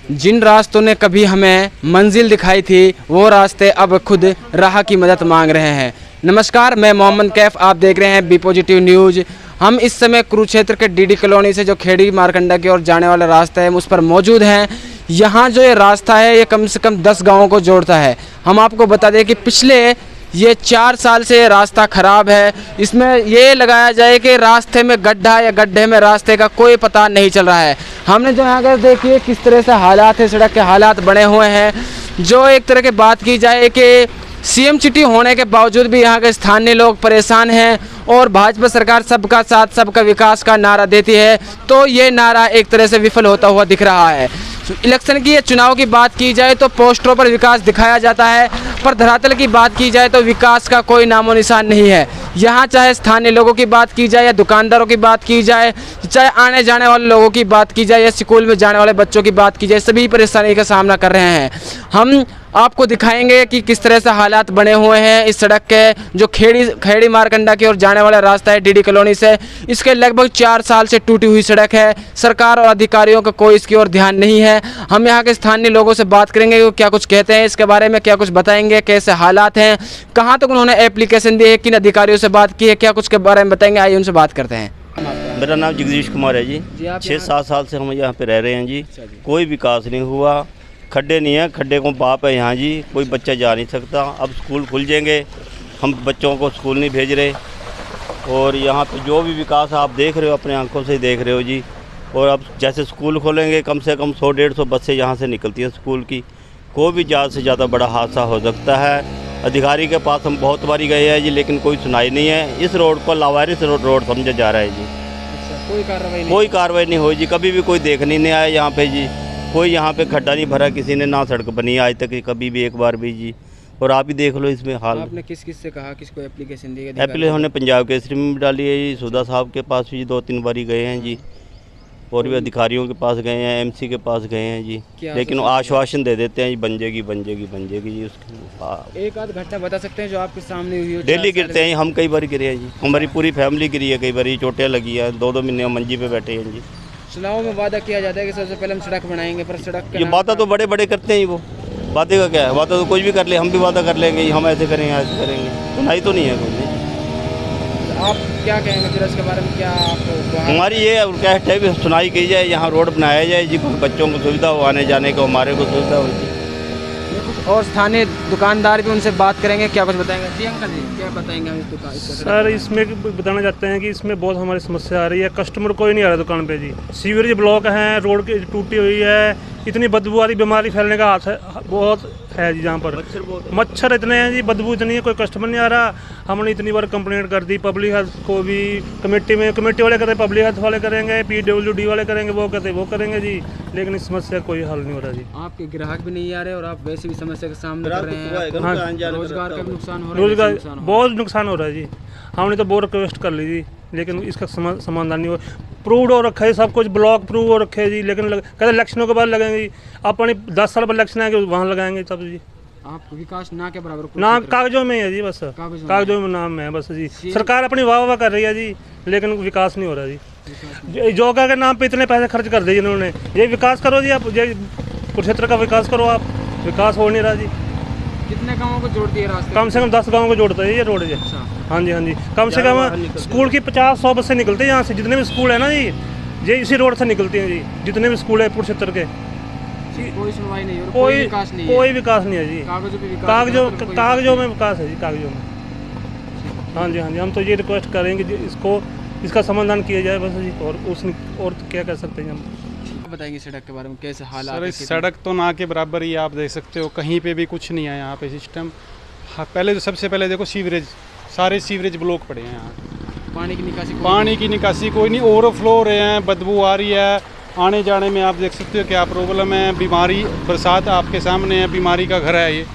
जिन रास्तों ने कभी हमें मंजिल दिखाई थी वो रास्ते अब खुद राह की मदद मांग रहे हैं। नमस्कार, मैं मोहम्मद कैफ, आप देख रहे हैं बी पॉजिटिव न्यूज़। हम इस समय कुरुक्षेत्र के डीडी कॉलोनी से जो खेड़ी मारकंडा की ओर जाने वाला रास्ता है उस पर मौजूद हैं। यहाँ जो ये रास्ता है ये कम से कम 10 गाँवों को जोड़ता है। हम आपको बता दें कि पिछले ये 4 साल से रास्ता ख़राब है। इसमें ये लगाया जाए कि रास्ते में गड्ढा या गड्ढे में रास्ते का कोई पता नहीं चल रहा है। हमने जो यहाँ अगर देखिए किस तरह से हालात है, सड़क के हालात बने हुए हैं। जो एक तरह की बात की जाए कि सीएम सिटी होने के बावजूद भी यहाँ के स्थानीय लोग परेशान हैं और भाजपा सरकार सबका साथ सबका विकास का नारा देती है, तो ये नारा एक तरह से विफल होता हुआ दिख रहा है। इलेक्शन की या चुनाव की बात की जाए तो पोस्टरों पर विकास दिखाया जाता है, पर धरातल की बात की जाए तो विकास का कोई नामो निशान नहीं है। यहाँ चाहे स्थानीय लोगों की बात की जाए या दुकानदारों की बात की जाए, चाहे आने जाने वाले लोगों की बात की जाए या स्कूल में जाने वाले बच्चों की बात की जाए, सभी परेशानी का सामना कर रहे हैं। हम आपको दिखाएंगे कि किस तरह से हालात बने हुए हैं इस सड़क के। जो खेड़ी मारकंडा की ओर जाने वाला रास्ता है डीडी कॉलोनी से, इसके लगभग 4 साल से टूटी हुई सड़क है। सरकार और अधिकारियों का कोई इसकी ओर ध्यान नहीं है। हम यहाँ के स्थानीय लोगों से बात करेंगे वो क्या कुछ कहते हैं इसके बारे में, क्या कुछ बताएंगे, कैसे हालात हैं, कहाँ तक उन्होंने एप्लीकेशन दी है, किन अधिकारियों से बात की है, क्या कुछ के बारे में बताएंगे। आइए उनसे बात करते हैं। मेरा नाम जगदीश कुमार है जी। 6-7 साल से हम यहाँ पे रह रहे हैं जी। कोई विकास नहीं हुआ, खड्डे नहीं है, खड्डे को बाप है यहाँ जी, कोई बच्चा जा नहीं सकता। अब स्कूल खुल जाएंगे, हम बच्चों को स्कूल नहीं भेज रहे। और यहाँ पे जो भी विकास आप देख रहे हो अपने आंखों से देख रहे हो जी। और अब जैसे स्कूल खोलेंगे कम से कम 100-150 बसें यहाँ से निकलती हैं स्कूल की। कोई भी ज़्यादा से ज़्यादा बड़ा हादसा हो सकता है। अधिकारी के पास हम बहुत बारी गए हैं जी, लेकिन कोई सुनाई नहीं है। इस रोड को लावारिस रोड समझा जा रहा है जी। कोई कार्रवाई नहीं हुई जी, कभी भी कोई देखने नहीं आया यहाँ पे जी। कोई यहाँ पे खड्डा नहीं भरा किसी ने, ना सड़क बनी आज तक कभी भी एक बार भी जी। और आप ही देख लो इसमें हाल। आपने किस से कहा, किसको एप्लीकेशन दी? एप्लीकेशन हमने पंजाब केसरी में भी डाली है जी, सुधा साहब के पास भी 2-3 बारी गए हैं जी। और भी अधिकारियों के पास गए हैं, एमसी के पास गए हैं जी, लेकिन आश्वासन दे देते हैं जी बन जाएगी जी। उसके एक आध घटना बता सकते हैं जो आपके सामने हुई हो? डेली गिरते हैं, हम कई बार गिरे हैं जी। हमारी पूरी फैमिली गिरी है, कई बार चोटें लगी है, 2-2 महीने मंजी पे बैठे हैं जी। चुनाव में वादा किया जाता है कि सबसे पहले हम सड़क बनाएंगे, पर सड़क ये वादा तो बड़े बड़े करते हैं। वो वादे का क्या है, वादा तो कुछ भी कर ले, हम भी वादा कर लेंगे हम ऐसे करेंगे ऐसे करेंगे, सुनाई तो नहीं है कोई। आप क्या कहेंगे फिर इसके बारे में? क्या आप हमारी ये रिक्वेस्ट है भी सुनाई की जाए, यहाँ रोड बनाया जाए जी, कुछ बच्चों को सुविधा हो, आने जाने को, हमारे को सुविधा हो जी। और स्थानीय दुकानदार भी उनसे बात करेंगे, क्या कुछ बताएंगे? जी अंकल जी, क्या बताएंगे हम इस दुकान? सर इसमें बताना चाहते हैं कि इसमें बहुत हमारी समस्या आ रही है। कस्टमर कोई नहीं आ रहा दुकान पे जी। सीवरेज ब्लॉक है, रोड की टूटी हुई है, इतनी बदबू आ रही, बीमारी फैलने का हाथ है बहुत है जी। यहाँ पर मच्छर इतने हैं जी, बदबू इतनी है, कोई कस्टमर नहीं आ रहा। हमने इतनी बार कंप्लेंट कर दी पब्लिक हेल्थ को भी, कमेटी वाले कहते पब्लिक हेल्थ वाले करेंगे, PWD वाले करेंगे, वो कहते वो करेंगे जी, लेकिन इस समस्या कोई हल नहीं हो रहा जी। आपके ग्राहक भी नहीं आ रहे और आप वैसे भी समस्या का सामना कर रहे हैं। हाँ, रोजगार का भी नुकसान हो रहा है। रोजगार बहुत नुकसान हो रहा है जी। हमने तो बहुत रिक्वेस्ट कर ली जी, लेकिन इसका समाधान नहीं हो। प्रूव हो रखा है सब कुछ, ब्लॉक प्रूव हो रखे है जी, लेकिन कहते इलेक्शनों के बाद लगेंगे जी। अपनी 10 साल बाद इलेक्शन आएंगे वहाँ लगाएंगे तब जी। आप विकास ना के बराबर नाम कागजों में है जी, बस कागजों में नाम है बस जी। सरकार अपनी वाह कर रही है जी, लेकिन विकास नहीं हो रहा जी। योगा के नाम पे इतने पैसे खर्च कर दिए इन्होंने, ये विकास करो जी, आप ये कुरुक्षेत्र का विकास करो आप। विकास हो नहीं रहा जी। कितने गाँवों को जोड़ती है रास्ता? कम से कम 10 गाँव को जोड़ता है ये रोड जी। हाँ जी, हाँ जी, कम से कम स्कूल की 50-100 बसें निकलती है यहाँ से। जितने भी स्कूल है ना जी, ये इसी रोड से निकलती हैं जी। जितने भी स्कूल है कुरुक्षेत्र के, कोई सुनवाई नहीं हो, कोई विकास नहीं है जी। कागजों में विकास है जी, कागजों में। हाँ जी, हाँ जी, हम तो ये रिक्वेस्ट करेंगे इसका समाधान किया जाए बस जी। और क्या कर सकते हैं हम? बताएंगे सड़क के बारे में, कैसे हालात? सर सड़क तो ना के बराबर ही, आप देख सकते हो कहीं पे भी कुछ नहीं है यहाँ पे सिस्टम। हाँ, पहले तो सबसे पहले देखो सीवरेज, सारे सीवरेज ब्लॉक पड़े हैं यहाँ। पानी की निकासी कोई नहीं, ओवरफ्लो हो रहे हैं, बदबू आ रही है। आने जाने में आप देख सकते हो क्या प्रॉब्लम है। बीमारी, बरसात आपके सामने है, बीमारी का घर है ये।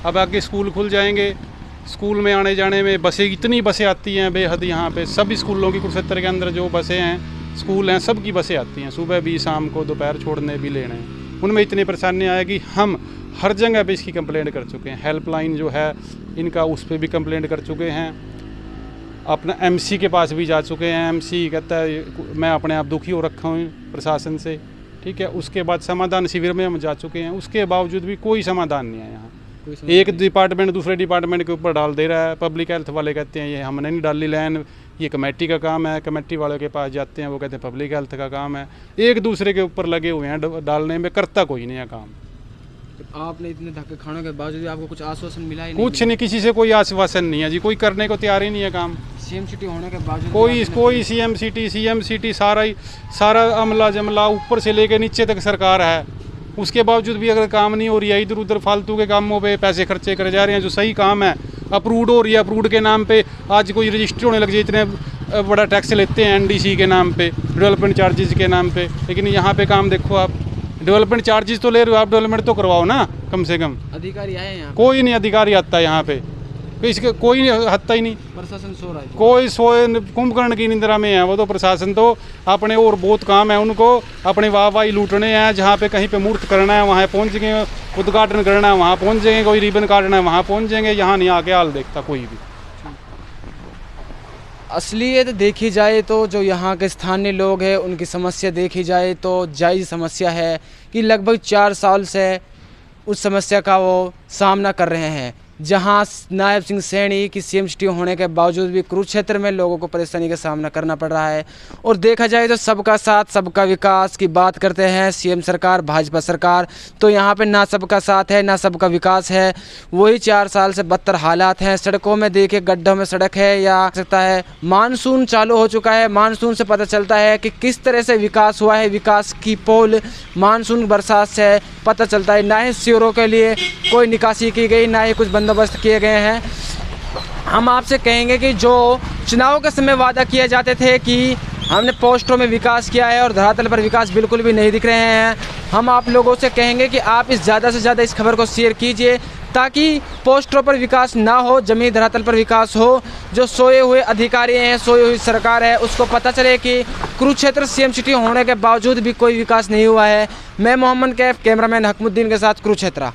अब आगे स्कूल खुल जाएंगे, स्कूल में आने जाने में बसें, इतनी बसें आती हैं बेहद। यहाँ पे सभी स्कूलों की कुरुक्षेत्र के अंदर जो बसें हैं, स्कूल हैं, सब की बसें आती हैं, सुबह भी, शाम को, दोपहर छोड़ने भी, लेने। उनमें इतनी परेशानी आए कि हम हर जगह पे इसकी कंप्लेंट कर चुके हैं। हेल्पलाइन जो है इनका, उस पर भी कंप्लेंट कर चुके हैं। अपना एमसी के पास भी जा चुके हैं। एमसी कहता है मैं अपने आप दुखी हो रखा हूँ प्रशासन से, ठीक है। उसके बाद समाधान शिविर में हम जा चुके हैं, उसके बावजूद भी कोई समाधान नहीं है यहाँ। एक डिपार्टमेंट दूसरे डिपार्टमेंट के ऊपर डाल दे रहा है। पब्लिक हेल्थ वाले कहते हैं ये हमने नहीं डाली लाइन, ये कमेटी का काम है। कमेटी वालों के पास जाते हैं, वो कहते हैं पब्लिक हेल्थ का काम है। एक दूसरे के ऊपर लगे हुए हैं डालने में, करता कोई नहीं है काम। आपने इतने धक्के खाने के बावजूद आपको कुछ आश्वासन मिला ही कुछ नहीं, किसी से कोई आश्वासन नहीं है जी, कोई करने को तैयार ही नहीं है काम। सीएम सिटी होने के बावजूद कोई सीएम सिटी सारा अमला जमला ऊपर से लेके नीचे तक सरकार है, उसके बावजूद भी अगर काम नहीं हो रही है, इधर उधर फालतू के कामों पे पैसे खर्चे करे जा रहे हैं। जो सही काम है अप्रूव्ड हो रही है, अप्रूव्ड के नाम पे आज कोई रजिस्टर होने लग जाए, इतने बड़ा टैक्स लेते हैं एनडीसी के नाम पे, डेवलपमेंट चार्जेस के नाम पे। लेकिन यहाँ पे काम देखो आप, डेवलपमेंट चार्जेस तो ले रहे हो आप, डेवलपमेंट तो करवाओ ना कम से कम। अधिकारी आए यहाँ, कोई नहीं अधिकारी आता है यहाँ पे, इसके कोई हत्ता ही नहीं। प्रशासन सो रहा है, कोई सोए कुंभकर्ण की निंद्रा में है वो तो। प्रशासन तो अपने और बहुत काम है उनको, अपने वाहवाही लूटने हैं। जहाँ पे कहीं पे मूर्त करना है वहाँ पहुँच गए, उद्घाटन करना है वहाँ पहुँच जाएंगे, कोई रिबन काटना है वहाँ पहुँच जाएंगे। यहाँ नहीं आके हाल देखता कोई भी। असलियत देखी जाए तो जो यहाँ के स्थानीय लोग हैं उनकी समस्या देखी जाए तो जायज़ समस्या है कि लगभग 4 साल से उस समस्या का वो सामना कर रहे हैं। जहां नायब सिंह सैनी की सीएम सिटी होने के बावजूद भी कुरुक्षेत्र में लोगों को परेशानी का सामना करना पड़ रहा है। और देखा जाए तो सबका साथ सबका विकास की बात करते हैं सीएम सरकार, भाजपा सरकार, तो यहाँ पे ना सबका साथ है ना सबका विकास है। वही 4 साल से बदतर हालात हैं। सड़कों में देखिए, गड्ढों में सड़क है, या सकता है मानसून चालू हो चुका है। मानसून से पता चलता है कि किस तरह से विकास हुआ है। विकास की पोल मानसून बरसात से पता चलता है। ना ही शिविरों के लिए कोई निकासी की गई, ना ही कुछ बंदोबस्त किए गए हैं। हम आपसे कहेंगे कि जो चुनाव के समय वादा किए जाते थे कि हमने पोस्टरों में विकास किया है और धरातल पर विकास बिल्कुल भी नहीं दिख रहे हैं। हम आप लोगों से कहेंगे कि आप ज़्यादा से ज़्यादा इस खबर को शेयर कीजिए ताकि पोस्टरों पर विकास ना हो, ज़मीन धरातल पर विकास हो। जो सोए हुए अधिकारी हैं, सोई हुई सरकार है, उसको पता चले कि कुरुक्षेत्र सीएम सिटी होने के बावजूद भी कोई विकास नहीं हुआ है। मैं मोहम्मद कैफ, कैमरामैन हकमुद्दीन के साथ, कुरुक्षेत्र।